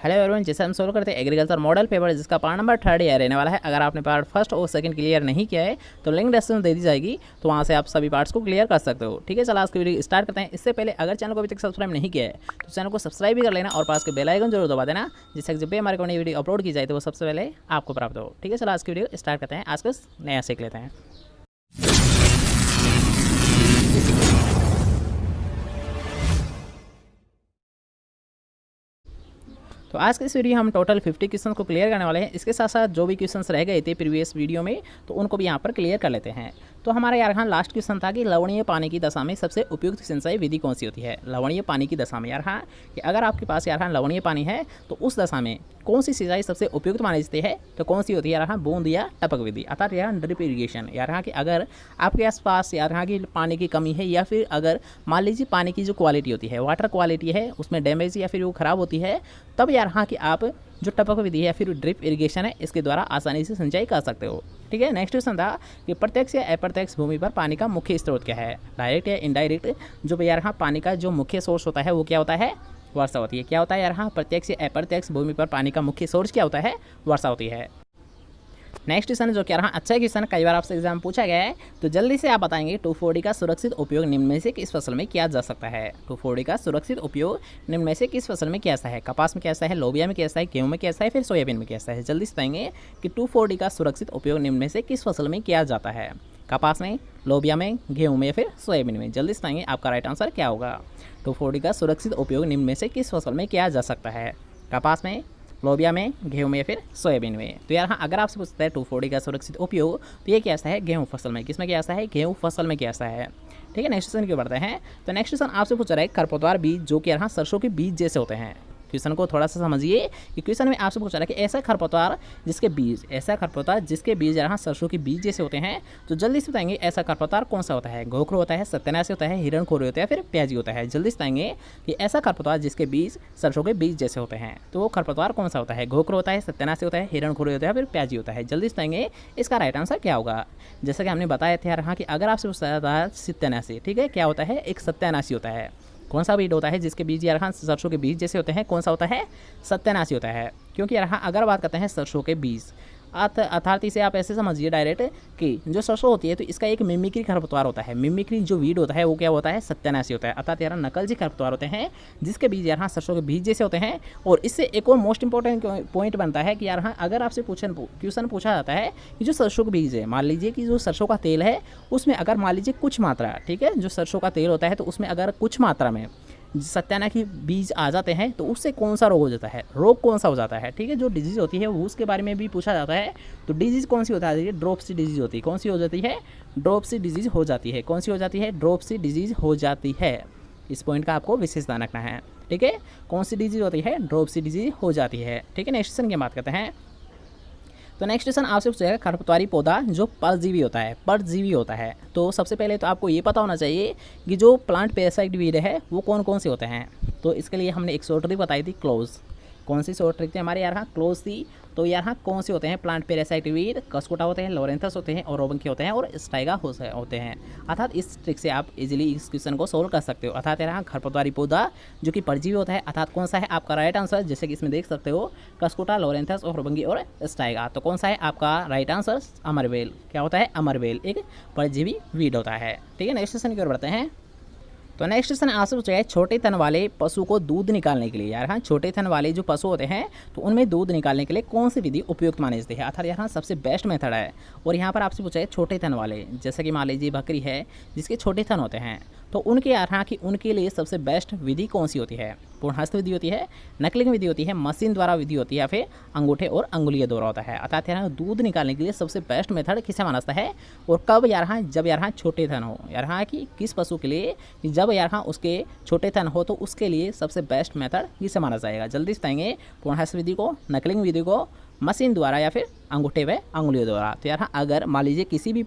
Hello everyone, जैसे हम solve करते हैं एग्रीकल्चर मॉडल पेपर जिसका पार्ट नंबर 3 यह रहने वाला है। अगर आपने पार्ट फर्स्ट और सेकंड क्लियर नहीं किया है तो लिंक डिस्क्रिप्शन दे दी जाएगी, तो वहाँ से आप सभी पार्ट्स को क्लियर कर सकते हो। ठीक है, चलो आज की वीडियो स्टार्ट करते हैं। इससे पहले अगर चैनल को अभी तक सब्सक्राइब नहीं किया है तो चैनल को सब्सक्राइब भी कर लेना और पास के बेल आइकन जरूर दबा देना, जिससे जब भी हमारे को नई वीडियो अपलोड की जाए तो वो सबसे पहले आपको प्राप्त हो। ठीक है, चलो आज की वीडियो स्टार्ट करते हैं। आज कुछ नया सीख लेते हैं। तो आज के इस वीडियो हम टोटल 50 क्वेश्चन को क्लियर करने वाले हैं। इसके साथ साथ जो भी क्वेश्चंस रह गए थे प्रीवियस वीडियो में तो उनको भी यहाँ पर क्लियर कर लेते हैं। तो हमारा यहाँ लास्ट क्वेश्चन था कि लवणीय पानी की दशा में सबसे उपयुक्त सिंचाई विधि कौन सी होती है। लवणीय पानी की दशा में यहाँ कि अगर आपके पास यहाँ लवणीय पानी है तो उस दशा में कौन सी सिंचाई सबसे उपयुक्त मानी जाती है, तो कौन सी होती है यहाँ बूंद या टपक विधि, अर्थात यहाँ ड्रिप इरीगेशन। यहाँ कि अगर आपके आसपास यहाँ की पानी की कमी है या फिर अगर मान लीजिए पानी की जो क्वालिटी होती है, वाटर क्वालिटी है, उसमें डैमेज या फिर वो ख़राब होती है, तब यहाँ कि आप जो टपक विधि है फिर ड्रिप इरिगेशन है इसके द्वारा आसानी से सिंचाई कर सकते हो। ठीक है, नेक्स्ट क्वेश्चन था कि प्रत्यक्ष या अप्रत्यक्ष भूमि पर पानी का मुख्य स्रोत क्या है। डायरेक्ट या इनडायरेक्ट जो यहाँ पानी का जो मुख्य सोर्स होता है वो क्या होता है, वर्षा होती है। क्या होता है यहाँ प्रत्यक्ष या अप्रत्यक्ष भूमि पर पानी का मुख्य सोर्स क्या होता है, वर्षा होती है। नेक्स्ट क्वेश्चन जो क्या रहा, अच्छा क्वेश्चन, कई बार आपसे एग्जाम पूछा गया है, तो जल्दी से आप बताएंगे 2,4-D का सुरक्षित उपयोग निम्न में से किस फसल में किया जा सकता है। 2,4-D का सुरक्षित उपयोग निम्न में से किस फसल में किया जाता है। कपास में कैसा है, लोबिया में कैसा है, गेहूं में कैसा है, फिर सोयाबीन में कैसा है। जल्दी से बताएंगे कि 2,4-D का सुरक्षित उपयोग निम्न में से किस फसल में किया जाता है। कपास में, लोबिया में, गेहूं में या फिर सोयाबीन में। जल्दी से बताएंगे आपका राइट आंसर क्या होगा। 2,4-D का सुरक्षित उपयोग निम्न में से किस फसल में किया जा सकता है। कपास में, लोबिया में, गेहूं में या फिर सोयाबीन में। तो यहाँ अगर आपसे पूछता है 2,4-D का सुरक्षित उपयोग तो ये कैसा है, गेहूं फसल में। किसमें कैसा है, गेहूं फसल में कैसा है। ठीक है, नेक्स्ट क्वेश्चन क्यों बढ़ते हैं। तो नेक्स्ट क्वेश्चन आपसे पूछ रहा है खरपतवार बीज जो कि यहाँ सरसों के बीज जैसे होते हैं। क्वेश्चन को थोड़ा सा समझिए कि क्वेश्चन में आपसे पूछ रहा है कि ऐसा खरपतवार जिसके बीज यहाँ सरसों के बीज जैसे होते हैं। तो जल्दी से बताएंगे ऐसा खरपतवार कौन सा होता है। घोखरू होता है, सत्यानाशी होता है, हिरणखोरी होता है, फिर प्याजी होता है। जल्दी से बताएंगे कि ऐसा खरपतवार जिसके बीज सरसों के बीज जैसे होते हैं तो वो खरपतवार कौन सा होता है। घोखरू होता है, सत्यानाशी होता है, हिरणखोरी होता है, फिर प्याजी होता है। जल्दी से बताएंगे इसका राइट आंसर क्या होगा। जैसा कि हमने बताया था यहाँ कि अगर आपसे पूछा था सत्यानाशी, ठीक है, क्या होता है, एक सत्यानाशी होता है। कौन सा बीज होता है जिसके बीज यहाँ सरसों के बीज जैसे होते हैं, कौन सा होता है, सत्यानाशी होता है। क्योंकि यहाँ अगर बात करते हैं सरसों के बीज अर्थात इसे आप ऐसे समझिए डायरेक्ट कि जो सरसों होती है तो इसका एक मिमिक्री खरपतवार होता है। मिमिक्री जो वीड होता है वो क्या होता है, सत्यानाशी होता है। अर्थात यहाँ नकलजी खरपतवार होते हैं जिसके बीज यहाँ सरसों के बीज जैसे होते हैं। और इससे एक और मोस्ट इंपॉर्टेंट पॉइंट बनता है कि यहाँ अगर आपसे क्वेश्चन पूछा जाता है कि जो सरसों के बीज है, मान लीजिए कि जो सरसों का तेल है उसमें अगर मान लीजिए कुछ मात्रा, ठीक है, जो सरसों का तेल होता है तो उसमें अगर कुछ मात्रा में सत्यानाशी बीज आ जाते हैं तो उससे कौन सा रोग हो जाता है, रोग कौन सा हो जाता है। ठीक है, जो डिजीज़ होती है वो उसके बारे में भी पूछा जाता है। तो डिजीज़ कौन सी होता है, ड्रॉपसी डिजीज़ होती है। कौन सी हो जाती है, ड्रॉपसी डिजीज़ हो जाती है। कौन सी हो जाती है, ड्रॉपसी डिजीज़ हो जाती है। इस पॉइंट का आपको विशेष ध्यान रखना है। ठीक है, कौन सी डिजीज़ होती है, ड्रॉपसी डिजीज़ हो जाती है। ठीक है, नेक्स्ट क्वेश्चन की बात करते हैं। तो नेक्स्ट क्वेश्चन आपसे पूछेगा खरपतवारी पौधा जो परजीवी होता है। तो सबसे पहले तो आपको ये पता होना चाहिए कि जो प्लांट पैरासाइट वीड है वो कौन कौन से होते हैं। तो इसके लिए हमने एक शॉर्ट ट्रिक बताई थी, क्लोज। कौन सी शॉर्ट ट्रिक थी हमारे यहाँ, क्लोज थी। तो यहाँ कौन से होते हैं, प्लांट पैरासाइट वीड, कस्कोटा होते हैं, लोरेंथस होते हैं, और रोबंकी होते हैं, और स्टाइगा होते हैं। अर्थात इस ट्रिक से आप इजीली इस क्वेश्चन को सोल्व कर सकते हो। अर्थात यहाँ खरपतवारी पौधा जो कि परजीवी होता है, अर्थात कौन सा है आपका राइट आंसर। जैसे कि इसमें देख सकते हो कस्कोटा, लोरेंथस और रोबंकी और स्टाइगा। तो कौन सा है आपका राइट आंसर, अमरबेल। क्या होता है, अमरबेल एक परजीवी वीड होता है। ठीक है, नेक्स्ट क्वेश्चन की ओर बढ़ते हैं। तो नेक्स्ट क्वेश्चन आपसे पूछा है छोटे थन वाले पशु को दूध निकालने के लिए, यहाँ छोटे थन वाले जो पशु होते हैं तो उनमें दूध निकालने के लिए कौन सी विधि उपयुक्त मानी जाती है। अर्थात यहाँ सबसे बेस्ट मेथड है। और यहाँ पर आपसे पूछा है छोटे थन वाले, जैसे कि मान लीजिए बकरी है जिसके छोटे थन होते हैं तो उनके यहाँ की उनके लिए सबसे बेस्ट विधि कौन सी होती है। पूर्णहस्त विधि होती है, नकलिंग विधि होती है, मशीन द्वारा विधि होती है, या फिर अंगूठे और अंगुलियों द्वारा होता है। अर्थात यहाँ दूध निकालने के लिए सबसे बेस्ट मेथड किसे माना जाता है और कब, यहाँ जब यहाँ छोटे थन हो, यहाँ की किस पशु के लिए, जब यहाँ उसके छोटे थन हो तो उसके लिए सबसे बेस्ट मेथड किसे माना जाएगा। जल्दी से बताएंगे पूर्णहस्त विधि को, नकलिंग विधि को, मशीन द्वारा, या फिर अंगूठे व अंगुलियों द्वारा। तो यहाँ अगर मान लीजिए किसी भी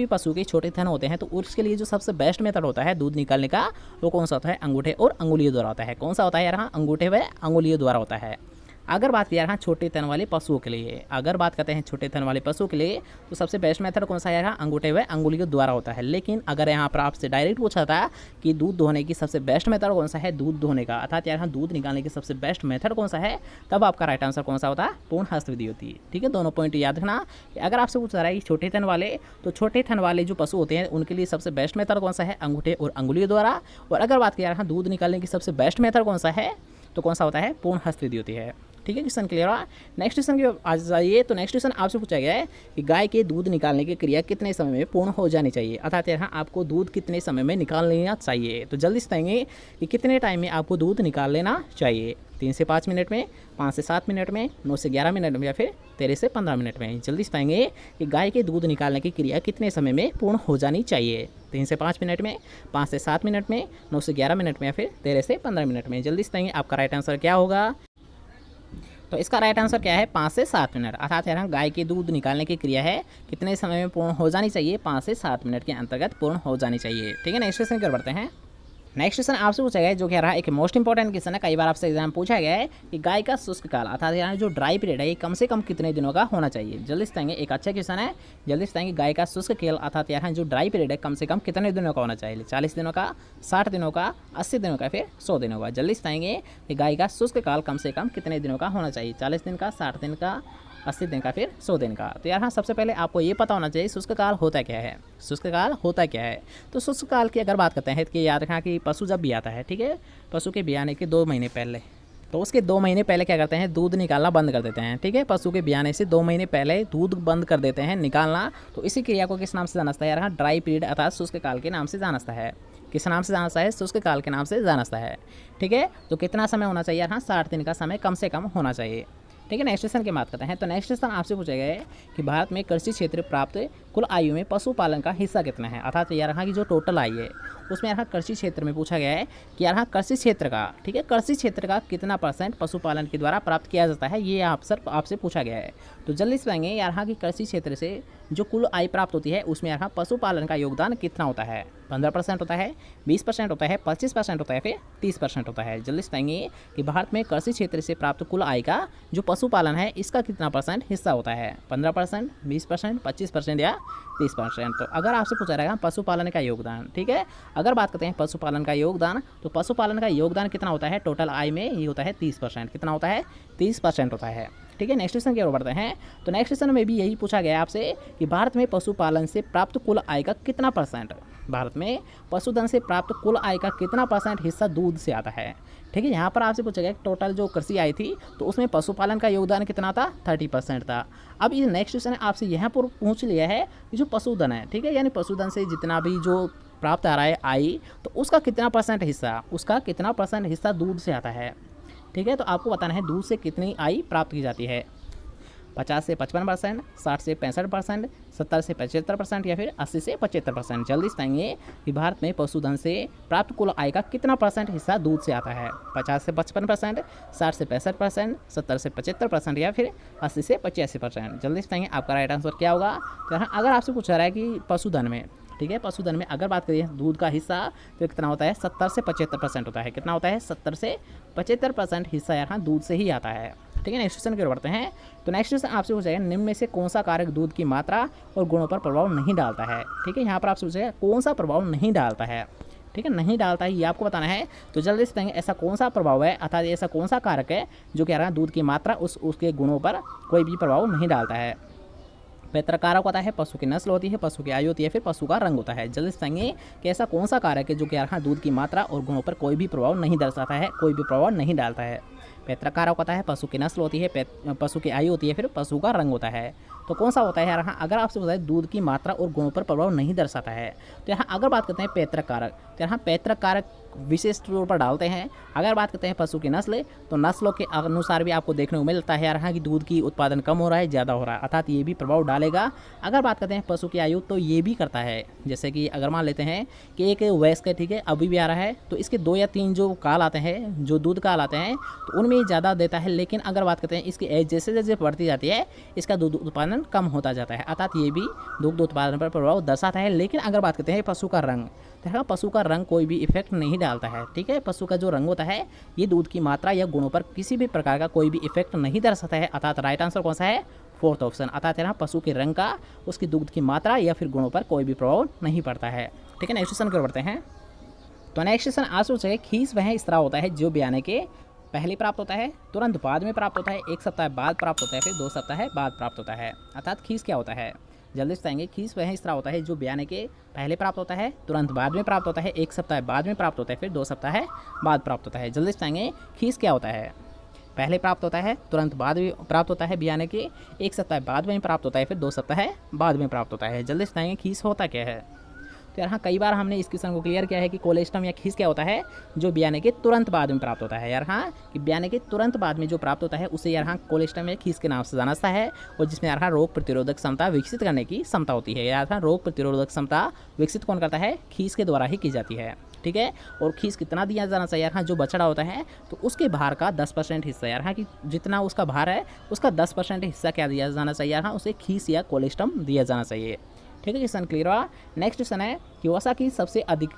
पशु के छोटे थन होते हैं तो उसके लिए जो सबसे बेस्ट मेथड होता है दूध निकालने का वो कौन सा होता है, अंगूठे और अंगुलियों द्वारा होता है। कौन सा होता है यहाँ, अंगूठे व अंगुलियों द्वारा होता है। अगर बात किया यहाँ छोटे थन वाले पशुओं के लिए, अगर बात करते हैं छोटे थन वाले पशुओं के लिए, तो सबसे बेस्ट मेथड कौन सा है यहाँ, अंगूठे व अंगुली के द्वारा होता है। लेकिन अगर यहाँ पर आपसे डायरेक्ट पूछा था कि दूध दोहने की सबसे बेस्ट मेथड कौन सा है, दूध दोहने का अर्थात यहाँ दूध निकालने की सबसे बेस्ट मेथड कौन सा है, तब आपका राइट आंसर कौन सा होता है, पूर्ण हस्त विधि होती है। ठीक है, दोनों पॉइंट याद रखना। अगर आपसे पूछा रहा है कि छोटे थन वाले, तो छोटे थन वाले जो पशु होते हैं उनके लिए सबसे बेस्ट मेथड कौन सा है, अंगूठे और अंगुली के द्वारा। और अगर बात किया यहाँ दूध निकालने की सबसे बेस्ट मेथड कौन सा है, तो कौन सा होता है, पूर्ण हस्त विधि होती है। ठीक है, क्वेश्चन क्लियर हुआ। नेक्स्ट क्वेश्चन की आ जाइए। तो नेक्स्ट क्वेश्चन आपसे पूछा गया है कि गाय के दूध निकालने की क्रिया कितने समय में पूर्ण हो जानी चाहिए, अर्थात यहाँ आपको दूध कितने समय में निकाल लेना चाहिए। तो जल्दी से बताएंगे कि कितने टाइम में आपको दूध निकाल लेना चाहिए, 3 से 5 मिनट में, 5 से 7 मिनट में, 9 से 11 मिनट में, या फिर 13 से 15 मिनट में। जल्दी से बताएंगे कि गाय के दूध निकालने की क्रिया कितने समय में पूर्ण हो जानी चाहिए, 3 से 5 मिनट में, 5 से 7 मिनट में, 9 से 11 मिनट में, या फिर 13 से 15 मिनट में। जल्दी से बताएंगे आपका राइट आंसर क्या होगा। तो इसका राइट आंसर क्या है, 5 से 7 मिनट, अर्थात यहाँ गाय के दूध निकालने की क्रिया है कितने समय में पूर्ण हो जानी चाहिए, 5 से 7 मिनट के अंतर्गत पूर्ण हो जानी चाहिए। ठीक है, नेक्स्ट क्वेश्चन कर बढ़ते हैं। नेक्स्ट क्वेश्चन आपसे पूछा गया है, जो कह रहा है एक मोस्ट इंपॉर्टेंट क्वेश्चन है, कई बार आपसे एग्जाम पूछा गया है कि गाय का शुष्क काल अर्थात यहाँ जो ड्राई पीरियड है ये कम से कम कितने दिनों का होना चाहिए। जल्दी से बताएंगे, एक अच्छा क्वेश्चन है। जल्दी से बताएंगे गाय का शुष्क काल अर्थात यहाँ जो ड्राई पीरियड है कम से कम कितने दिनों का होना चाहिए, 40 दिनों का, 60 दिनों का, 80 दिनों का, फिर 100 दिनों का। जल्दी से बताएंगे कि गाय का शुष्क काल कम से कम कितने दिनों का होना चाहिए, 40 दिन का, 60 दिन का, 80 दिन का, फिर 100 दिन का। तो यार हाँ, सबसे पहले आपको ये पता होना चाहिए शुष्क काल होता क्या है, शुष्क काल होता क्या है। तो शुष्क काल की अगर बात करते हैं कि याद रखना कि पशु जब भी आता है, ठीक है, पशु के बियाने के 2 महीने पहले, तो उसके 2 महीने पहले क्या करते हैं, दूध निकालना बंद कर देते हैं। ठीक है, पशु के बियाने से 2 महीने पहले दूध बंद कर देते हैं निकालना। तो इसी क्रिया को किस नाम से जाना जाता है, यार ड्राई पीरियड अर्थात शुष्क काल के नाम से जाना जाता है। किस नाम से जाना जाता है, शुष्क काल के नाम से जाना जाता है। ठीक है, तो कितना समय होना चाहिए, हाँ 60 दिन का समय कम से कम होना चाहिए। ठीक है, नेक्स्ट क्वेश्चन की बात करते हैं। तो नेक्स्ट क्वेश्चन आपसे पूछा गया है कि भारत में कृषि क्षेत्र प्राप्त कुल आयु में पशुपालन का हिस्सा कितना है, अर्थात यहाँ की जो टोटल आयु है उसमें यहाँ कृषि क्षेत्र में पूछा गया है कि यहाँ कृषि क्षेत्र का, ठीक है, कृषि क्षेत्र का कितना % पशुपालन के द्वारा प्राप्त किया जाता है, ये आपसे पूछा गया है। तो जल्दी से बताएंगे यहाँ की कृषि क्षेत्र से जो कुल आय प्राप्त होती है उसमें यहाँ पशुपालन का योगदान कितना होता है, 15% होता है, 20% होता है, 25% होता है, फिर 30% होता है। जल्दी से बताएंगे कि भारत में कृषि क्षेत्र से प्राप्त कुल आय का जो पशुपालन है इसका कितना % हिस्सा होता है, 15%, 20%, 25% या 30%। तो अगर आपसे पूछा रहेगा पशुपालन का योगदान, ठीक है, अगर बात करते हैं पशुपालन का योगदान, तो पशुपालन का योगदान कितना होता है टोटल आय में, ये होता है 30%। कितना होता है, 30% होता है। ठीक है, नेक्स्ट क्वेश्चन की ओर बढ़ते हैं। तो नेक्स्ट क्वेश्चन में भी यही पूछा गया आपसे कि भारत में पशुपालन से प्राप्त कुल आय का कितना %, भारत में पशुधन से प्राप्त कुल आय का कितना % हिस्सा दूध से आता है। ठीक है, यहाँ पर आपसे पूछा गया टोटल जो कृषि आय थी तो उसमें पशुपालन का योगदान कितना था, 30% था। अब ये नेक्स्ट क्वेश्चन आपसे यहाँ पर पूछ लिया है कि जो पशुधन है, ठीक है, यानी पशुधन से जितना भी जो प्राप्त आ रहा है आय, तो उसका कितना % हिस्सा, उसका कितना % हिस्सा दूध से आता है। ठीक है, तो आपको बताना है दूध से कितनी आय प्राप्त की जाती है, 50 से 55%, 60 से 65%, 70 से 75% या फिर 80 से 75%। जल्दी से बताएंगे कि भारत में पशुधन से प्राप्त कुल आय का कितना % हिस्सा दूध से आता है, 50 से 55%, 60 से 65%, 70 से 75% या फिर 80 से 85%। जल्दी से बताएंगे आपका राइट आंसर क्या होगा। तो यहाँ अगर आपसे पूछा रहा है कि पशुधन में, ठीक है, पशुधन में अगर बात करें दूध का हिस्सा तो कितना होता है, 70 से 75% होता है। कितना होता है, 70 से 75% हिस्सा यहाँ दूध से ही आता है। ठीक है, नेक्स्ट क्वेश्चन की ओर बढ़ते हैं। तो नेक्स्ट क्वेश्चन आपसे पूछेगा निम्न में से कौन सा कारक दूध की मात्रा और गुणों पर प्रभाव नहीं डालता है। ठीक है, यहाँ पर आपसे पूछेगा कौन सा प्रभाव नहीं डालता है, ठीक है, नहीं डालता है ये आपको बताना है। तो जल्दी से बताएंगे ऐसा कौन सा प्रभाव है, अर्थात ऐसा कौन सा कारक है जो कह रहा है दूध की मात्रा उसके गुणों पर कोई भी प्रभाव नहीं डालता है। पैतृक कारक होता है, पशु की नस्ल होती है, पशु की आयु होती है, फिर पशु का रंग होता है। जल्दी से बताएंगे कि ऐसा कौन सा कारक है जो कह रहा है दूध की मात्रा और गुणों पर कोई भी प्रभाव नहीं दर्शाता है, कोई भी प्रभाव नहीं डालता है। पैतृक कारक होता है, पशु की नस्ल होती है, पशु की आयु होती है, फिर पशु का रंग होता है। तो कौन सा होता है यार, अगर आपसे बताए दूध की मात्रा और गुणों पर प्रभाव नहीं दर्शाता है, तो यहाँ अगर बात करते हैं पैतृक कारक, तो यहाँ पैतृक कारक विशेष तौर पर डालते हैं। अगर बात करते हैं पशु की नस्ल, तो नस्लों के अनुसार भी आपको देखने को मिलता है यहाँ कि दूध की उत्पादन कम हो रहा है, ज़्यादा हो रहा है, अर्थात ये भी प्रभाव डालेगा। अगर बात करते हैं पशु की आयु, तो ये भी करता है। जैसे कि अगर मान लेते हैं कि एक वयस्क है, ठीक है, अभी भी आ रहा है, तो इसके 2 या 3 जो काल आते हैं, जो दूध काल आते हैं, तो उनमें ज़्यादा देता है। लेकिन अगर बात करते हैं इसकी एज जैसे जैसे बढ़ती जाती है, इसका दूध उत्पादन कम होता जाता है, अर्थात ये भी दुग्ध उत्पादन पर प्रभाव दर्शाता है। लेकिन अगर बात करते हैं पशु का रंग, यहाँ पशु का रंग कोई भी इफेक्ट नहीं डालता है। ठीक है, पशु का जो रंग होता है ये दूध की मात्रा या गुणों पर किसी भी प्रकार का कोई भी इफेक्ट नहीं दर्शाता है, अर्थात राइट आंसर कौन सा है, फोर्थ ऑप्शन, अर्थात यहाँ पशु के रंग का उसकी दूध की मात्रा या फिर गुणों पर कोई भी प्रभाव नहीं पड़ता है। ठीक है, नेक्स्ट क्वेश्चन की ओर बढ़ते हैं। तो नेक्स्ट क्वेश्चन आज सोचे खीस वह स्त्राव होता है जो ब्याने के पहले प्राप्त होता है, तुरंत बाद में प्राप्त होता है, 1 सप्ताह बाद प्राप्त होता है, फिर 2 सप्ताह बाद प्राप्त होता है। अर्थात खीस क्या होता है, जल्दी से बताएंगे। खीस वह स्त्राव होता है जो ब्याने के पहले प्राप्त होता है, तुरंत बाद में प्राप्त होता है, 1 सप्ताह बाद में प्राप्त होता है, फिर 2 सप्ताह बाद प्राप्त होता है। जल्दी से बताएंगे खीस क्या होता है, पहले प्राप्त होता है, तुरंत बाद में प्राप्त होता है, ब्याने के 1 सप्ताह बाद में प्राप्त होता है, फिर 2 सप्ताह बाद में प्राप्त होता है। जल्दी से बताएंगे खीस होता क्या है। तो यहाँ कई बार हमने इस क्वेश्चन को क्लियर किया है कि कोलेस्ट्रम या खीस क्या होता है, जो ब्याने के तुरंत बाद में प्राप्त होता है। यार हाँ, कि ब्याने के तुरंत बाद में जो प्राप्त होता है उसे यार हाँ कोलेस्ट्रम या खीस के नाम से जाना जाता है, और जिसमें यार हाँ रोग प्रतिरोधक क्षमता विकसित करने की क्षमता होती है। यार हाँ रोग प्रतिरोधक क्षमता विकसित कौन करता है, खीस के द्वारा ही की जाती है। ठीक है, और खीस कितना दिया जाना चाहिए यार हाँ, जो बछड़ा होता है तो उसके भार का 10% हिस्सा यार हाँ, कि जितना उसका भार है उसका 10% हिस्सा क्या दिया जाना चाहिए यार हाँ, उसे खीस या कोलेस्ट्रम दिया जाना चाहिए। ठीक है, क्वेश्चन क्लियर हुआ। नेक्स्ट क्वेश्चन है कि वसा की सबसे अधिक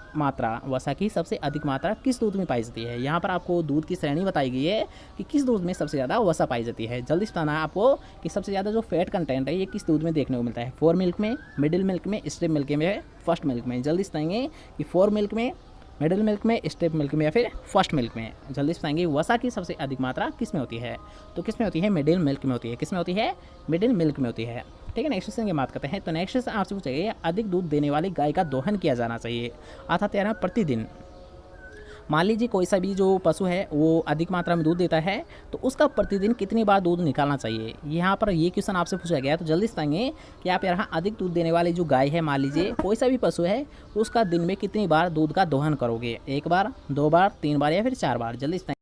मात्रा किस दूध में पाई जाती है। यहाँ पर आपको दूध की श्रेणी बताई गई है कि किस दूध में सबसे ज़्यादा वसा पाई जाती है। जल्दी से बताना है आपको कि सबसे ज़्यादा जो फैट कंटेंट है ये किस दूध में देखने को मिलता है, 4 मिल्क में, मिडिल मिल्क में, स्ट्रिप मिल्क में, फर्स्ट मिल्क में। जल्दी से बताएंगे कि 4 मिल्क में, मिडिल मिल्क में, स्ट्रिप मिल्क में या फिर फर्स्ट मिल्क में। जल्दी से बताएंगे वसा की सबसे अधिक मात्रा किस में होती है, तो किस में होती है, मिडिल मिल्क में होती है। किस में होती है, मिडिल मिल्क में होती है। ठीक है, नेक्स्ट क्वेश्चन की बात करते हैं। तो नेक्स्ट क्वेश्चन आपसे पूछेगा अधिक दूध देने वाली गाय का दोहन किया जाना चाहिए, अर्थात यार प्रतिदिन। मान लीजिए कोई सा भी जो पशु है वो अधिक मात्रा में दूध देता है तो उसका प्रतिदिन कितनी बार दूध निकालना चाहिए, यहाँ पर ये क्वेश्चन आपसे पूछा गया है। तो जल्दी से बताएंगे कि आप यहाँ अधिक दूध देने वाली जो गाय है, मान लीजिए कोई सा भी पशु है, उसका दिन में कितनी बार दूध का दोहन करोगे, 1 बार, 2 बार, 3 बार या फिर 4 बार। जल्दी से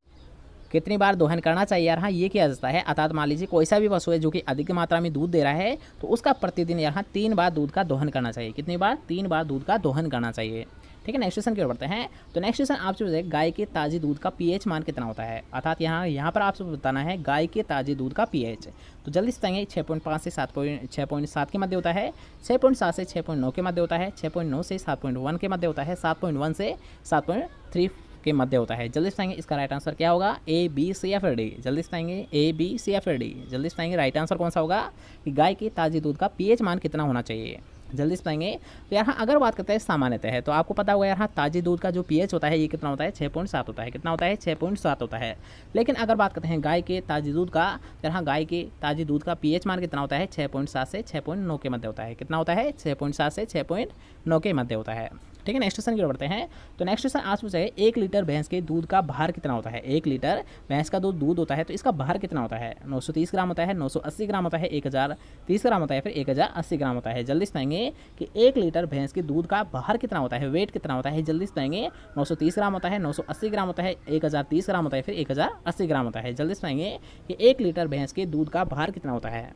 कितनी बार दोहन करना चाहिए यार हाँ, ये किया जाता है। अर्थात मान लीजिए कोई सा भी पशु है जो कि अधिक मात्रा में दूध दे रहा है तो उसका प्रतिदिन यहाँ 3 बार दूध का दोहन करना चाहिए। कितनी बार, 3 बार दूध का दोहन करना चाहिए। ठीक है, नेक्स्ट क्वेश्चन की ओर बढ़ते हैं। तो नेक्स्ट क्वेश्चन आपसे पूछेगा गाय के ताज़े दूध का पीएच मान कितना होता है, अर्थात यहाँ पर आपसे बताना है गाय के ताज़े दूध का पीएच। तो जल्दी से बताएंगे 6.5 से 6.7 के मध्य होता है, 6.7 से 6.9 के मध्य होता है, 6.9 से 7.1 के मध्य होता है, 7.1 से 7.3 के मध्य होता है। जल्दी से बताएंगे इसका राइट आंसर क्या होगा, A, B, C या फिर D। जल्दी से बताएंगे A, B, C या फिर D। जल्दी से बताएंगे राइट आंसर कौन सा होगा कि गाय के ताज़े दूध का पीएच मान कितना होना चाहिए। जल्दी से बताएंगे। तो यहाँ अगर बात करते हैं सामान्यतः है तो आपको पता होगा यहाँ ताज़े दूध का जो पीएच होता है ये कितना होता है, 6.7 होता है। कितना होता है, 6.7 होता है। लेकिन अगर बात करते हैं गाय के ताज़े दूध का, तो यहाँ गाय के ताज़े दूध का पीएच मान कितना होता है, 6.7 से 6.9 के मध्य होता है। कितना होता है, 6.7 से 6.9 के मध्य होता है। ठीक है, नेक्स्ट क्वेश्चन की ओर बढ़ते हैं। तो नेक्स्ट क्वेश्चन आज पूछा 1 लीटर भैंस के दूध का भार कितना होता है। 1 लीटर भैंस का दूध होता है तो इसका भार कितना होता है, 930 ग्राम होता है, 980 ग्राम होता है, 1030 ग्राम होता है, फिर 1080 ग्राम होता है। जल्दी से बताएंगे कि 1 लीटर भैंस के दूध का भार कितना होता है, वेट कितना होता है। जल्दी से बताएंगे 930 ग्राम होता है, 980 ग्राम होता है, 1030 ग्राम होता है, फिर 1080 ग्राम होता है। जल्दी से बताएंगे कि 1 लीटर भैंस के दूध का भार कितना होता है।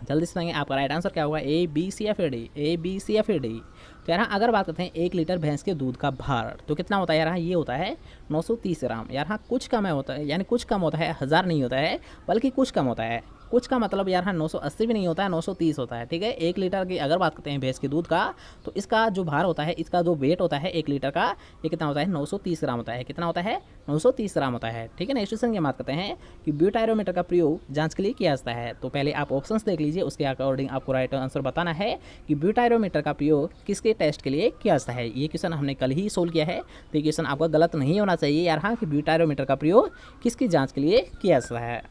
जल्दी से बताएंगे आपका राइट आंसर क्या होगा, A, B, C या फिर D। A, B, C या फिर D। तो यार अगर बात करते हैं 1 लीटर भैंस के दूध का भार तो कितना होता है यार, ये होता है 930 ग्राम। यार हाँ कुछ कम होता है, यानी कुछ कम होता है, 1000 नहीं होता है बल्कि कुछ कम होता है। कुछ का मतलब यार हाँ 980 भी नहीं होता है, 930 होता है। ठीक है, 1 लीटर की अगर बात करते हैं भैंस के दूध का तो इसका जो भार होता है, इसका जो वेट होता है 1 लीटर का, ये कितना होता है, 930 ग्राम होता है। कितना होता है, 930 ग्राम होता है। ठीक है, नेक्स्ट क्वेश्चन की बात करते हैं कि ब्यूटायरोमीटर का प्रयोग जांच के लिए किया जाता है। तो पहले आप ऑप्शंस देख लीजिए, उसके अकॉर्डिंग आपको राइट आंसर बताना है कि ब्यूटायरोमीटर का प्रयोग किसके टेस्ट के लिए किया जाता है। ये क्वेश्चन हमने कल ही सोल्व किया है तो ये क्वेश्चन आपका गलत नहीं होना चाहिए यार हाँ, कि ब्यूटायरोमीटर का प्रयोग किसकी जाँच के लिए किया जाता है।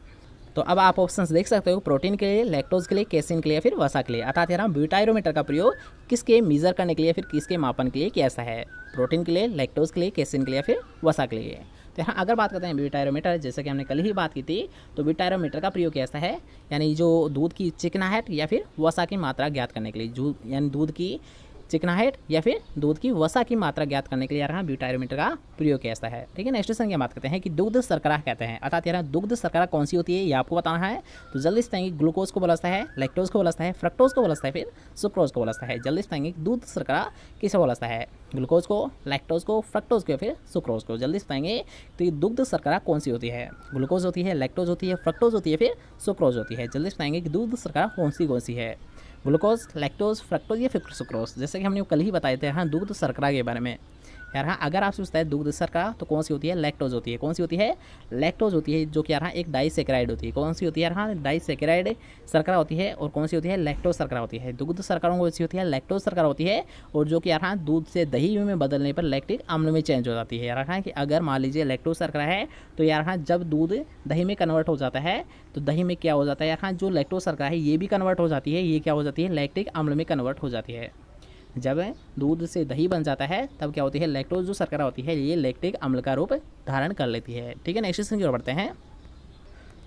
तो अब आप ऑप्शंस देख सकते हो, प्रोटीन के लिए, लैक्टोज के लिए, केसिन के लिए, फिर वसा के लिए। अर्थात यहाँ ब्यूटायरोमीटर का प्रयोग किसके मेजर करने के लिए, फिर किसके मापन के लिए किया जाता है, प्रोटीन के लिए, लैक्टोज के लिए, केसिन के लिए, फिर वसा के लिए। तो यहाँ अगर बात करते हैं ब्यूटायरोमीटर, जैसे कि हमने कल ही बात की थी, तो ब्यूटायरोमीटर का प्रयोग कैसा है, यानी जो दूध की चिकनाहट या फिर वसा की मात्रा ज्ञात करने के लिए, यानी दूध की चिकनाहट या फिर दूध की वसा की मात्रा ज्ञात करने के लिए यहाँ ब्यूटायरोमीटर का प्रयोग कैसा है। ठीक है, नेक्स्ट क्वेश्चन की बात करते हैं कि दुग्ध शर्करा कहते हैं। अर्थात यहाँ दुग्ध शर्करा कौन सी होती है ये आपको बताना है। तो जल्दी से बताएंगे ग्लूकोज को बोलता है, लैक्टोज को बोलता है, फ्रक्टोज को बोलता है, फिर सुक्रोज को बोलता है। जल्दी से बताएंगे दूध शर्करा किसे बोलता है, ग्लूकोज को, लैक्टोज को, फ्रक्टोज को, फिर सुक्रोज को। जल्दी से बताएंगे तो ये दुग्ध शर्करा कौन सी होती है, ग्लूकोज होती है, लैक्टोज होती है, फ्रक्टोज होती है, फिर सुक्रोज होती है। जल्दी से बताएंगे कि दूध शर्करा कौन सी है। ग्लूकोज, लैक्टोज, फ्रक्टोज या फिर सुक्रोज। जैसे कि हमने कल ही बताए थे यहाँ दूध शर्करा के बारे में। यार हाँ, अगर आपसे पूछता है दूध शर्करा तो कौन सी होती है? लैक्टोज होती है। कौन सी होती है? लैक्टोज होती है, जो कि यार हाँ एक डाइसेकेराइड होती है। कौन सी होती है? यार हाँ डाइसेकेराइड शर्करा होती है। और कौन सी होती है? लैक्टोज शर्करा होती है। दूध शर्करा कौन सी होती है? लैक्टोज शर्करा होती है। और जो कि यार हाँ दूध से दही में बदलने पर लैक्टिक अम्ल में चेंज हो जाती है। यार हाँ कि अगर मान लीजिए लैक्टोज शर्करा है तो यार हाँ जब दूध दही में कन्वर्ट हो जाता है तो दही में क्या हो जाता है? यार हाँ जो लैक्टोज शर्करा है ये भी कन्वर्ट हो जाती है। ये क्या हो जाती है? लैक्टिक अम्ल में कन्वर्ट हो जाती है। जब दूध से दही बन जाता है तब क्या होती है? लैक्टोज जो शर्करा होती है ये लैक्टिक अम्ल का रूप धारण कर लेती है। ठीक है, नेक्स्ट क्वेश्चन की ओर बढ़ते हैं।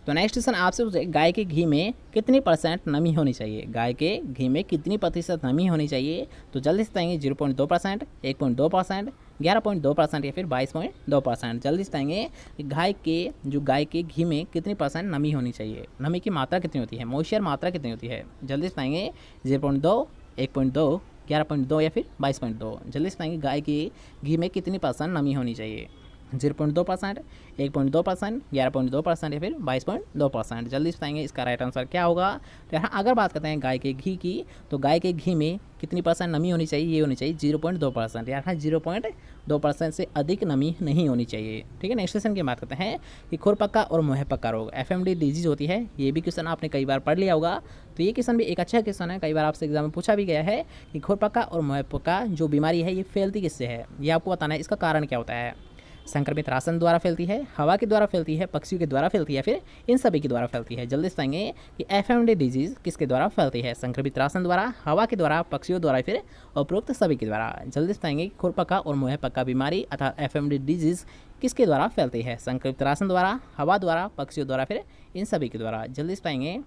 तो नेक्स्ट क्वेश्चन आपसे पूछे गाय के घी में कितनी % नमी होनी चाहिए? गाय के घी में कितनी प्रतिशत नमी होनी चाहिए? तो जल्दी से बताएंगे 0.2%, 1.2%, 11.2% या फिर 22.2%। जल्दी से बताएंगे गाय के घी में कितनी % नमी होनी चाहिए? नमी की मात्रा कितनी होती है? मॉइस्चर मात्रा कितनी होती है? जल्दी से बताएंगे 0.2, 1.2, 11.2 या फिर 22.2। जल्दी से बताएंगे गाय के घी में कितनी % नमी होनी चाहिए? 0.2%, 1.2%, 11.2% या फिर 22.2%। जल्दी से बताएंगे इसका राइट आंसर क्या होगा? तो यहाँ अगर बात करते हैं गाय के घी की तो गाय के घी में कितनी % नमी होनी चाहिए? ये होनी चाहिए 0.2%। यार हाँ 0.2% से अधिक नमी नहीं होनी चाहिए। ठीक है, नेक्स्ट क्वेश्चन की बात करते हैं कि खुरपक्का और मुहपक्का रोग FMD डिजीज होती है। ये भी क्वेश्चन आपने कई बार पढ़ लिया होगा, तो ये क्वेश्चन भी एक अच्छा क्वेश्चन है। कई बार आपसे एग्जाम में पूछा भी गया है कि खुरपक्का और मुहपक्का जो बीमारी है ये फैलती किससे है? ये आपको बताना है। इसका कारण क्या होता है? संक्रमित राशन द्वारा फैलती है, हवा के द्वारा फैलती है, पक्षियों के द्वारा फैलती है, फिर इन सभी के द्वारा फैलती है। जल्दी से बताएंगे कि FMD डिजीज किसके द्वारा फैलती है? संक्रमित राशन द्वारा, हवा के द्वारा, पक्षियों द्वारा, फिर उपरोक्त सभी के द्वारा। जल्दी से बताएंगे कि खुरपक्का और मुहपक्का बीमारी अर्थात FMD डिजीज किसके द्वारा फैलती है? संक्रमित राशन द्वारा, हवा द्वारा, पक्षियों द्वारा, फिर इन सभी के द्वारा। जल्दी से बताएंगे।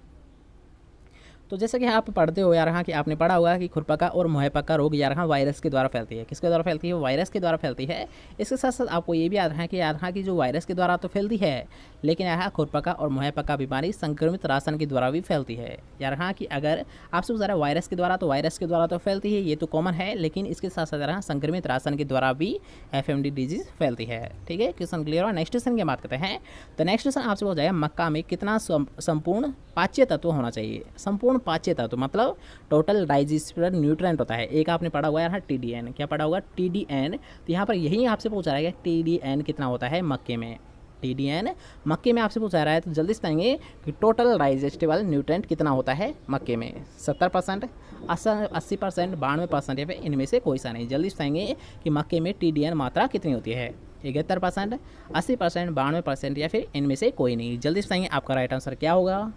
तो जैसे कि आप पढ़ते हो यार हाँ कि आपने पढ़ा होगा कि खुरपक्का और मुहपक्का रोग यार हाँ वायरस के द्वारा फैलती है। किसके द्वारा फैलती है? वायरस के द्वारा फैलती है। इसके साथ साथ आपको ये भी याद है कि यार हाँ कि जो वायरस के द्वारा तो फैलती है, लेकिन यार हाँ खुरपक्का और मुहपक्का बीमारी संक्रमित राशन के द्वारा भी फैलती है। यार हाँ कि अगर आपसे पूछा वायरस के द्वारा, तो वायरस के द्वारा तो फैलती है, ये तो कॉमन है, लेकिन इसके साथ साथ यार हाँ संक्रमित राशन के द्वारा भी FMD डिजीज फैलती है। ठीक है, क्वेश्चन क्लियर हुआ। नेक्स्ट क्वेश्चन की बात करते हैं। तो नेक्स्ट क्वेश्चन आपसे हो जाएगा मक्का में कितना संपूर्ण पाच्य तत्व होना चाहिए? संपूर्ण पाच्य तत्व मतलब टोटल डाइजेस्टेबल न्यूट्रिएंट होता है। एक आपने पढ़ा हुआ है यार TDN। क्या पढ़ा होगा? TDN। तो यहाँ पर यही आपसे पूछा रहेगा TDN कितना होता है मक्के में? TDN मक्के में आपसे पूछा रहा है, तो जल्दी से बताएंगे कि टोटल डाइजेस्टेबल न्यूट्रिएंट कितना होता है मक्के में? 70%, 80%, 92% या फिर इनमें से कोई सा नहीं। जल्दी से बताएंगे कि मक्के में TDN मात्रा कितनी होती है? 71%, 80%, 92% या फिर इनमें से कोई नहीं। जल्दी से बताएंगे आपका राइट आंसर क्या होगा?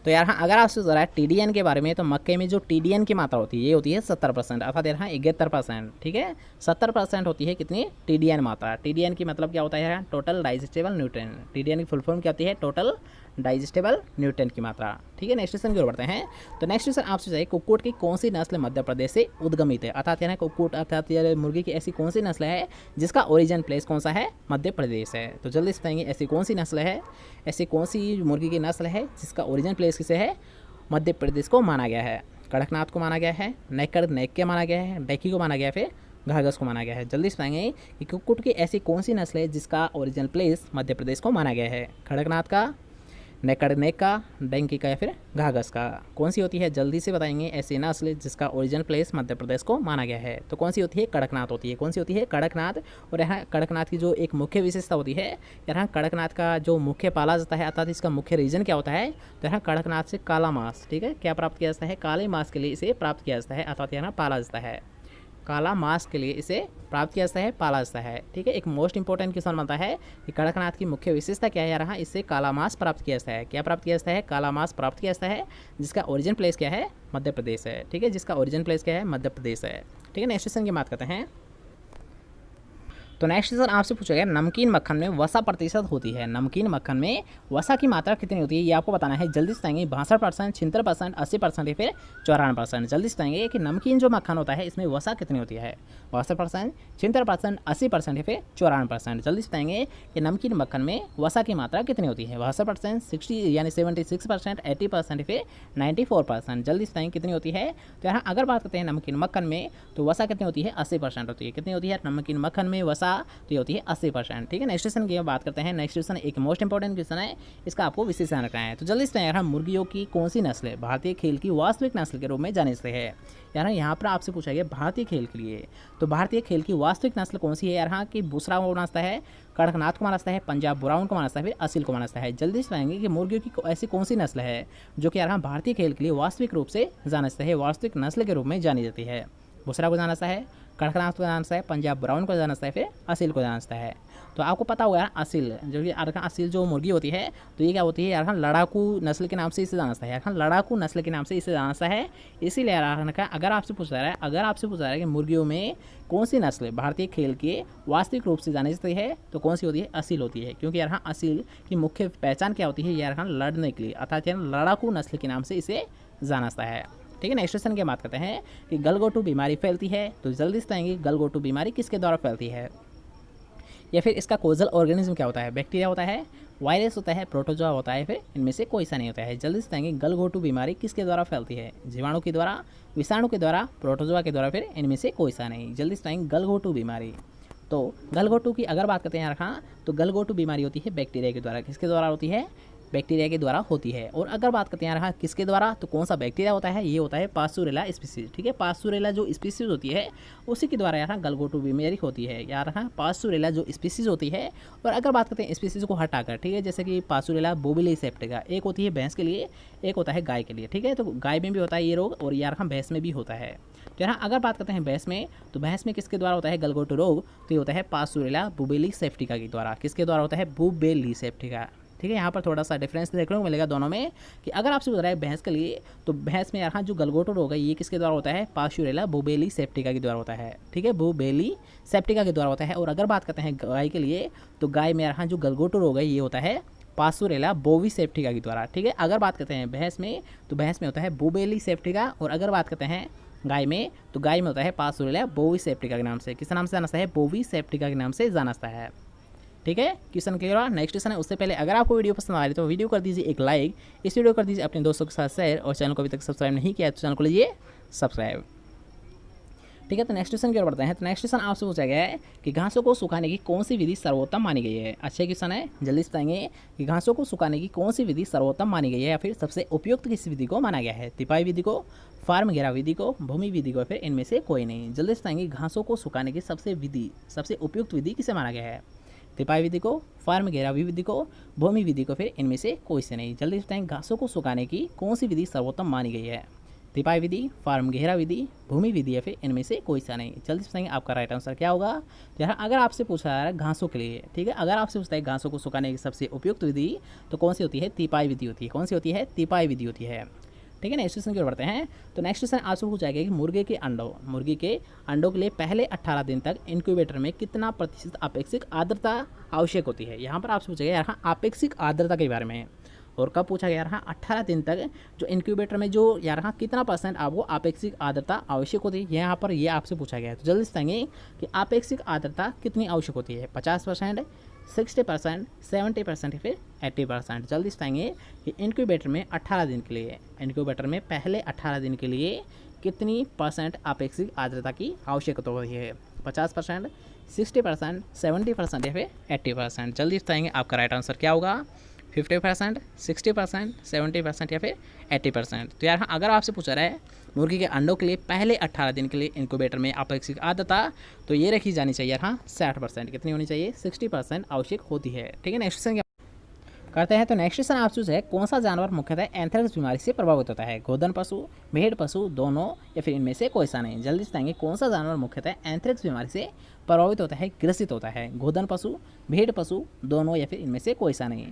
तो यार हाँ अगर आपसे ज़रा TDN के बारे में, तो मक्के में जो TDN की मात्रा होती है ये होती है 70%, अर्थात यार हाँ 71%। ठीक है, 70% होती है कितनी? TDN मात्रा। TDN की मतलब क्या होता है यार? Total digestible nutrient. TDN की फुल फॉर्म क्या होती है? टोटल डाइजेस्टेबल न्यूट्रिएंट की मात्रा। ठीक है, नेक्स्ट क्वेश्चन की ओर बढ़ते हैं। तो नेक्स्ट क्वेश्चन आपसे चाहिए कुक्कुट की कौन सी नस्ल मध्य प्रदेश से उद्गमित है? अर्थात यार कुक्कुट अर्थात यार मुर्गी की ऐसी कौन सी नस्ल है जिसका ओरिजिन प्लेस कौन सा है? मध्य प्रदेश है। तो जल्दी से बताएंगे ऐसी कौन सी नस्ल है, ऐसी कौन सी मुर्गी की नस्ल है जिसका ओरिजिन प्लेस किसे है? मध्य प्रदेश को माना गया है। कड़कनाथ को माना गया है, नेक के माना गया है, डैकी को माना गया है, फिर घाघस को माना गया है। जल्दी से बताएंगे कि कुक्कुट की ऐसी कौन सी नस्ल है जिसका ओरिजिनल प्लेस मध्य प्रदेश को माना गया है? कड़कनाथ का, नेक का, डैंकी का या फिर घाघस का? कौन सी होती है? जल्दी से बताएंगे ऐसी नस्ल जिसका ओरिजिनल प्लेस मध्य प्रदेश को माना गया है। तो कौन सी होती है? कड़कनाथ होती है। कौन सी होती है? कड़कनाथ। और यहाँ कड़कनाथ की जो एक मुख्य विशेषता होती है, यहाँ कड़कनाथ का जो मुख्य पाला जाता है अर्थात इसका मुख्य रीजन क्या होता है? तो यहाँ कड़कनाथ से काला मांस, ठीक है, क्या प्राप्त किया जाता है? काले मांस के लिए इसे प्राप्त किया जाता है, अर्थात यहाँ पाला जाता है। काला मांस के लिए इसे प्राप्त किया जाता है, पाला जाता है। ठीक है, एक मोस्ट इंपॉर्टेंट क्वेश्चन बनता है कि कड़कनाथ की मुख्य विशेषता क्या है? यार हाँ इससे काला मांस प्राप्त किया जाता है। क्या प्राप्त किया जाता है? काला मांस प्राप्त किया जाता है, जिसका ओरिजिन प्लेस क्या है? मध्य प्रदेश है। ठीक है, जिसका ओरिजिन प्लेस क्या है? मध्य प्रदेश है। ठीक है, नेक्स्ट क्वेश्चन की बात करते हैं। तो नेक्स्ट क्वेश्चन आपसे पूछा गया नमकीन मक्खन में वसा प्रतिशत होती है। नमकीन मक्खन में वसा की मात्रा कितनी होती है ये आपको बताना है। जल्दी से बताएंगे 62%, 76%, 80% या फिर 94%। जल्दी से बताएंगे कि नमकीन जो मक्खन होता है इसमें वसा कितनी होती है? 62%, 76%, 80% या फिर 94%। जल्दी से बताएंगे कि नमकीन मक्खन में वसा की मात्रा कितनी होती है? 62%, 60 यानी 76%, 80% या फिर 94%। जल्दी से बताएंगे कितनी होती है? तो यहाँ अगर बात करते हैं नमकीन मक्खन में, तो वसा कितनी होती है? 80% होती है। कितनी होती है नमकीन मक्खन में वसा? दशा तो ये होती है 80%। ठीक है, नेक्स्ट क्वेश्चन की बात करते हैं। नेक्स्ट क्वेश्चन एक मोस्ट इंपॉर्टेंट क्वेश्चन है, इसका आपको विशेष ध्यान रखना है। तो जल्दी से यार, मुर्गियों की कौन सी नस्ल है भारतीय खेल की वास्तविक नस्ल के रूप में जानी जाती है? यार यहाँ पर आपसे पूछा गया भारतीय खेल के लिए, तो भारतीय खेल की वास्तविक नस्ल कौन सी है? यार कि बुसरा को माना जाता है, कड़कनाथ को माना जाता है, पंजाब ब्राउन को माना जाता है, फिर असील को माना जाता है। जल्दी से पाएंगे कि मुर्गियों की ऐसी कौन सी नस्ल है जो कि यार भारतीय खेल के लिए वास्तविक रूप से जाना जाता है, वास्तविक नस्ल के रूप में जानी जाती है। बुसरा को जाना जाता है, कड़कनाथ को जाना जाता है, पंजाब ब्राउन को जाना जाता है, फिर असील को जाना जाता है। तो आपको पता होगा यार असील, जो कि यार असील जो मुर्गी होती है, तो ये क्या होती है यार, लड़ाकू नस्ल के नाम से इसे जाना जाता है। यार लड़ाकू नस्ल के नाम से इसे जाना जाता है। इसीलिए यार अगर आपसे पूछा रहा है कि मुर्गियों में कौन सी नस्ल भारतीय खेल के वास्तविक रूप से जानी जाती है, तो कौन सी होती है? असील होती है। क्योंकि यार असील की मुख्य पहचान क्या होती है? यार लड़ने के लिए, अर्थात यार लड़ाकू नस्ल के नाम से इसे जाना जाता है। ठीक है, नेक्स्ट क्वेश्चन की बात करते हैं कि गलघोटू बीमारी फैलती है, तो जल्दी से बताएंगे गलघोटू बीमारी किसके द्वारा फैलती है, या फिर इसका कोजल ऑर्गेनिज्म क्या होता है? बैक्टीरिया होता है, वायरस होता है, प्रोटोजोआ होता है, फिर इनमें से कोई सा नहीं होता है। जल्दी से बताएंगे गलघोटू बीमारी किसके द्वारा फैलती है? जीवाणु के द्वारा, विषाणु के द्वारा, प्रोटोजोआ के द्वारा, फिर इनमें से कोई सा नहीं। जल्दी से बताएंगे गलघोटू बीमारी। तो गलघोटू की अगर बात करते हैं यार, तो गलघोटू बीमारी होती है बैक्टीरिया के द्वारा। किसके द्वारा होती है? बैक्टीरिया के द्वारा होती है। और अगर बात करते हैं यार किसके द्वारा, तो कौन सा बैक्टीरिया होता है? ये होता है पास्चुरेला स्पीसीज। ठीक है, पास्चुरेला जो स्पीसीज होती है उसी के द्वारा यार गलघोटू बीमारी होती है। यार पास्चुरेला जो स्पीसीज होती है। और अगर बात करते हैं स्पीसीज को हटाकर, ठीक है, जैसे कि पास्चुरेला बोविली सेप्टिका, एक होती है भैंस के लिए, एक होता है गाय के लिए। ठीक है, तो गाय में भी होता है ये रोग, और यार भैंस में भी होता है। तो यहाँ अगर बात करते हैं भैंस में, तो भैंस में किसके द्वारा होता है गलघोटू रोग? तो ये होता है पास्चुरेला बोविली सेप्टिका के द्वारा। किसके द्वारा होता है? बोविली सेप्टिका। ठीक है, यहाँ पर थोड़ा सा डिफरेंस देखने को मिलेगा दोनों में, कि अगर आपसे पूछ रहा है भैंस के लिए, तो भैंस में यहाँ जो गलघोटू रोग है ये किसके द्वारा होता है? पास्चुरेला बोविली सेप्टिका के द्वारा होता है। ठीक है, बोविली सेप्टिका के द्वारा होता है। और अगर बात करते हैं गाय के लिए, तो गाय में यहाँ जो गलघोटू रोग है ये होता है पास्चुरेला बोवी सेप्टिका के द्वारा। ठीक है, अगर बात करते हैं भैंस में, तो भैंस में होता है बोविली सेप्टिका। और अगर बात करते हैं गाय में, तो गाय में होता है पास्चुरेला बोवी सेप्टिका के नाम से। किस नाम से जाना है? बोवी सेप्टिका के नाम से जाना है। ठीक है, क्वेश्चन क्लियर हुआ? नेक्स्ट क्वेश्चन है, उससे पहले अगर आपको वीडियो पसंद आ रही है तो वीडियो कर दीजिए एक लाइक, इस वीडियो कर दीजिए अपने दोस्तों के साथ शेयर, और चैनल को अभी तक सब्सक्राइब नहीं किया तो चैनल को लीजिए सब्सक्राइब। ठीक है, तो नेक्स्ट क्वेश्चन की ओर बढ़ते हैं। तो नेक्स्ट क्वेश्चन आपसे पूछा गया है कि घासों को सुखाने की कौन सी विधि सर्वोत्तम मानी गई है? अच्छा क्वेश्चन है, जल्दी से बताएंगे कि घासों को सुखाने की कौन सी विधि सर्वोत्तम मानी गई है, या फिर सबसे उपयुक्त किस विधि को माना गया है? तिपाई विधि को, फार्म घेरा विधि को, भूमि विधि को, फिर इनमें से कोई नहीं। जल्दी से बताएंगे घासों को सुखाने की सबसे उपयुक्त विधि किसे माना गया है? तिपाई विधि को, फार्म घेरा विधि को, भूमि विधि को, फिर इनमें से कोई से नहीं। जल्दी से बताएं घासों को सुखाने की कौन सी विधि सर्वोत्तम मानी गई है? तिपाई विधि, फार्म घेरा विधि, भूमि विधि, या फिर इनमें से कोई सा नहीं। जल्दी से बताएंगे आपका राइट आंसर क्या होगा? यहाँ अगर आपसे पूछा जा रहा है घासों के लिए, ठीक है, अगर आपसे पूछता है घासों को सुखाने की सबसे उपयुक्त विधि, तो कौन सी होती है? तिपाई विधि होती है। कौन सी होती है? तिपाई विधि होती है। ठीक है, नेक्स्ट क्वेश्चन की ओर बढ़ते हैं। तो नेक्स्ट क्वेश्चन आपसे पूछा गया कि मुर्गी के अंडों के लिए पहले 18 दिन तक इंक्यूबेटर में कितना प्रतिशत अपेक्षित आर्द्रता आवश्यक होती है? यहाँ पर आपसे पूछा गया यहाँ अपेक्षित आर्द्रता के बारे में, और कब पूछा गया यहाँ 18 दिन तक जो इंक्यूबेटर में जो यहाँ कितना % आपको अपेक्षित आर्द्रता आवश्यक होती है, यहाँ पर ये आपसे पूछा गया है। तो जल्दी से बताएंगे कि अपेक्षित आर्द्रता कितनी आवश्यक होती है? 50%, 60%, 70%, फिर 80%। जल्दी से बताएंगे कि इंक्यूबेटर में 18 दिन के लिए, इंक्यूबेटर में पहले 18 दिन के लिए कितनी % अपेक्षित आर्द्रता की आवश्यकता होती है? 50%, 60%, 70%, या फिर 80%। जल्दी से बताएंगे आपका राइट आंसर क्या होगा? 50%, 60%, 70%, या फिर 80%। तो यार अगर आपसे पूछा रहा है मुर्गी के अंडों के लिए पहले 18 दिन के लिए इंक्यूबेटर में अपेक्षित आर्द्रता, तो ये रखी जानी चाहिए यार 60%। कितनी होनी चाहिए? 60% आवश्यक होती है। ठीक है, नेक्स्ट क्वेश्चन करते हैं। तो नेक्स्ट क्वेश्चन आपसे है कौन सा जानवर मुख्यतः एंथ्रेक्स बीमारी से प्रभावित होता है? गोधन पशु, भेड़ पशु, दोनों, या फिर इनमें से कोई सा नहीं। जल्दी से बताएंगे कौन सा जानवर मुख्यतः एंथ्रेक्स बीमारी से प्रभावित होता है, ग्रसित होता है? गोधन पशु, भेड़ पशु, दोनों, या फिर इनमें से कोई सा नहीं।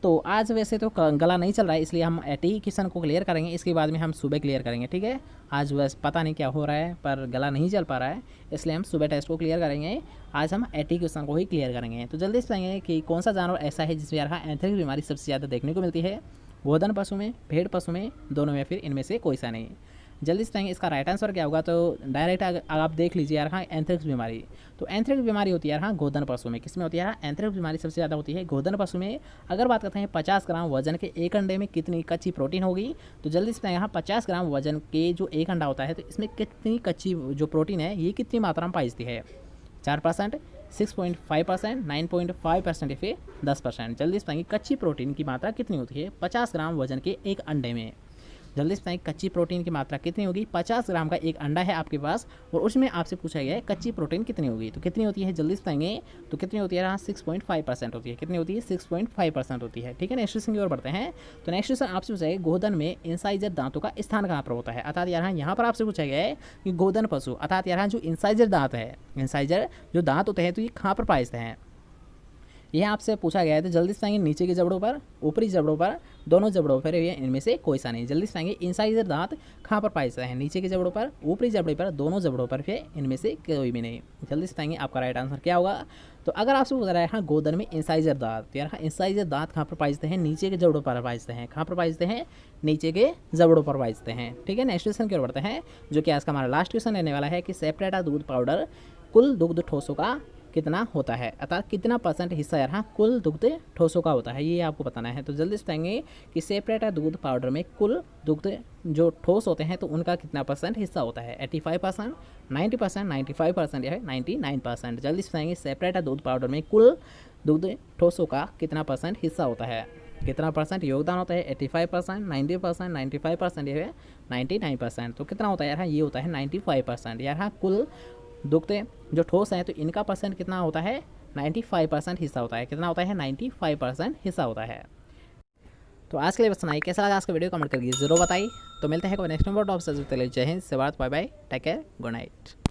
तो आज वैसे तो गला नहीं चल रहा है, इसलिए हम एटी क्वेश्चन को क्लियर करेंगे, इसके बाद में हम सुबह क्लियर करेंगे। ठीक है, आज बस पता नहीं क्या हो रहा है, पर गला नहीं चल पा रहा है, इसलिए हम सुबह टेस्ट को क्लियर करेंगे। आज हम एटी क्वेश्चन को ही क्लियर करेंगे। तो जल्दी से बताएंगे कि कौन सा जानवर ऐसा है जिसमें यार एंथ्रेक्स बीमारी सबसे ज़्यादा देखने को मिलती है? गोधन पशु में, भेड़ पशु में, दोनों, या फिर इनमें से कोई सा नहीं। जल्दी से बताएंगे इसका राइट आंसर क्या होगा? तो डायरेक्ट आप देख लीजिए यार एंथ्रेक्स बीमारी, तो एंथ्रेक्स बीमारी होती है यार गोधन पशु में। किसमें होती है यार? एंथ्रेक्स बीमारी सबसे ज़्यादा होती है गोधन पशु में। अगर बात करते हैं 50 ग्राम वजन के एक अंडे में कितनी कच्ची प्रोटीन होगी, तो जल्दी से बताएंगे यहाँ 50 ग्राम वजन के जो एक अंडा होता है, तो इसमें कितनी कच्ची जो प्रोटीन है ये कितनी मात्रा में पाई जाती है? 4%, 6.5%, 9.5% या फिर 10%। जल्दी से बताएंगे कच्ची प्रोटीन की मात्रा कितनी होती है 50 ग्राम वजन के एक अंडे में। जल्दी से बताएं कच्ची प्रोटीन की मात्रा कितनी होगी। 50 ग्राम का एक अंडा है आपके पास और उसमें आपसे पूछा गया है कच्ची प्रोटीन कितनी होगी, तो कितनी होती है जल्दी से बताएंगे। तो कितनी होती है यहाँ 6.5% होती है। कितनी होती है 6.5% होती है। ठीक है, नेक्स्ट क्वेश्चन की ओर बढ़ते हैं। तो नेक्स्ट क्वेश्चन आपसे पूछा है गोदन में इंसाइजर दांतों का स्थान कहाँ पर होता है। अर्थात यहाँ पर आपसे पूछा गया है कि गोदन पशु अर्थात यहाँ जो इंसाइजर दांत है, इंसाइजर जो दांत होते हैं तो ये कहाँ पर पाए जाते हैं, यह आपसे पूछा गया है। तो जल्दी से बताएंगे नीचे के जबड़ों पर, ऊपरी जबड़ों पर, दोनों जबड़ों पर, इनमें से कोई सा नहीं। जल्दी से बताएंगे इंसाइजर दांत कहाँ पर पाए जाते हैं, नीचे के जबड़ों पर, ऊपरी जबड़े पर, दोनों जबड़ों पर, फिर इनमें से कोई भी नहीं। जल्दी से बताएंगे आपका राइट आंसर क्या होगा। तो अगर आपसे पूछ रहा है हाँ गोदन में इंसाइजर दांत, तो यार इंसाइजर दांत कहाँ पर पाए जाते हैं, नीचे के जबड़ों पर पाए जाते हैं। कहाँ पर पाए जाते हैं, नीचे के जबड़ों पर पाए जाते हैं। ठीक है, नेक्स्ट क्वेश्चन की ओर बढ़ते हैं जो कि आज का हमारा लास्ट क्वेश्चन रहने वाला है कि सेपरेटा दूध पाउडर कुल दुग्ध ठोसों का कितना होता है, अर्थात कितना % हिस्सा यहाँ कुल दुग्ध ठोसों का होता है, ये आपको बताना है। तो जल्दी से बताएंगे कि सेपरेटा दूध पाउडर में कुल दुग्ध जो ठोस होते हैं तो उनका कितना % हिस्सा होता है, 85%, 90%, 95% या है 99%। जल्दी से बताएंगे सेपरेटा दूध पाउडर में कुल दुग्ध ठोसों का कितना % हिस्सा होता है, कितना % योगदान होता है, 85%, 90%, 95% या है 99%। तो कितना होता है यार, ये होता है 95%। यार कुल दुग्ध जो ठोस है तो इनका % कितना होता है, 95% हिस्सा होता है। कितना होता है, 95% हिस्सा होता है। तो आज के लिए बस इतना ही। कैसा लगा आज का वीडियो कमेंट करके जरूर बताइए। तो मिलते हैं नेक्स्ट नंबर टॉप से। जय हिंद, से बात, bye bye, take care, good night.